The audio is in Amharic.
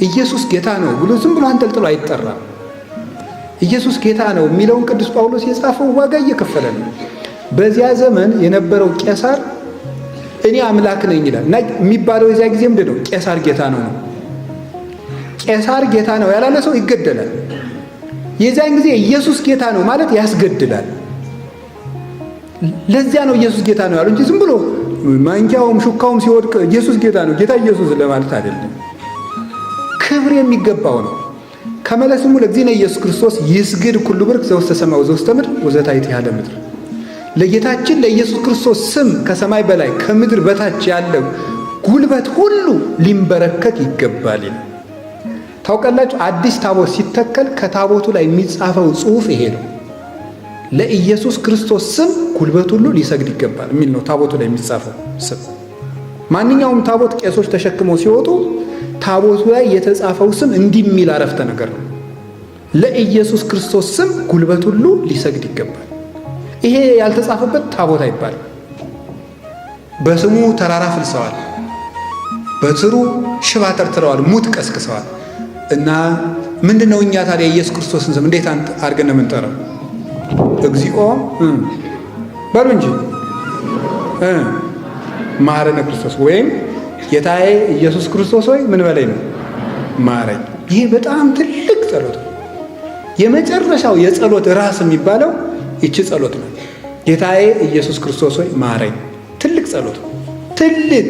ኢየሱስ ጌታ ነው ብሎ ዝም ብሎ አንጠልጥሎ አይጠራም። ኢየሱስ ጌታ ነው የሚለውን ቅዱስ ጳውሎስ የጻፈው ዋጋ እየከፈለ ነው። በዚያ ዘመን የነበረው ቄሳር እኔ አምላክ ነኝ ይላል እና የሚባለው የዚያ ጊዜ ምንድን ነው? ቄሳር ጌታ ነው ነው። ቄሳር ጌታ ነው ያላለ ሰው ይገደላል። የዚያን ጊዜ ኢየሱስ ጌታ ነው ማለት ያስገድላል። ለዚያ ነው ኢየሱስ ጌታ ነው ያሉ እንጂ ዝም ብሎ ማንኪያውም ሹካውም ሲወድቅ ኢየሱስ ጌታ ነው ጌታ ኢየሱስ ለማለት አይደለም። ክብር የሚገባው ነው። ከመለስሙ ለእግዚእነ ኢየሱስ ክርስቶስ ይስግድ ኩሉ ብርክ ዘውስተ ሰማይ ወዘውስተ ምድር ወዘታሕት ያለ ምድር። ለጌታችን ለኢየሱስ ክርስቶስ ስም ከሰማይ በላይ ከምድር በታች ያለው ጉልበት ሁሉ ሊንበረከክ ይገባል። ታውቃላችሁ፣ አዲስ ታቦት ሲተከል ከታቦቱ ላይ የሚጻፈው ጽሑፍ ይሄ ነው። ለኢየሱስ ክርስቶስ ስም ጉልበት ሁሉ ሊሰግድ ይገባል የሚል ነው ታቦቱ ላይ የሚጻፈው ስም። ማንኛውም ታቦት ቄሶች ተሸክመው ሲወጡ ታቦቱ ላይ የተጻፈው ስም እንዲህ የሚል አረፍተ ነገር ነው። ለኢየሱስ ክርስቶስ ስም ጉልበት ሁሉ ሊሰግድ ይገባል። ይሄ ያልተጻፈበት ታቦት አይባልም። በስሙ ተራራ ፍልሰዋል፣ በትሩ ሽባ ተርትረዋል፣ ሙት ቀስቅሰዋል። እና ምንድነው እኛ ታዲያ የኢየሱስ ክርስቶስን ስም እንዴት አድርገን ነው የምንጠራው? እግዚኦ በሉ እንጂ መሐረነ ክርስቶስ ወይም ጌታዬ ኢየሱስ ክርስቶስ ሆይ ምን በላይ ነው ማረኝ። ይሄ በጣም ትልቅ ጸሎት ነው። የመጨረሻው የጸሎት ራስ የሚባለው ይቺ ጸሎት ነው። ጌታዬ ኢየሱስ ክርስቶስ ሆይ ማረኝ። ትልቅ ጸሎት ነው። ትልቅ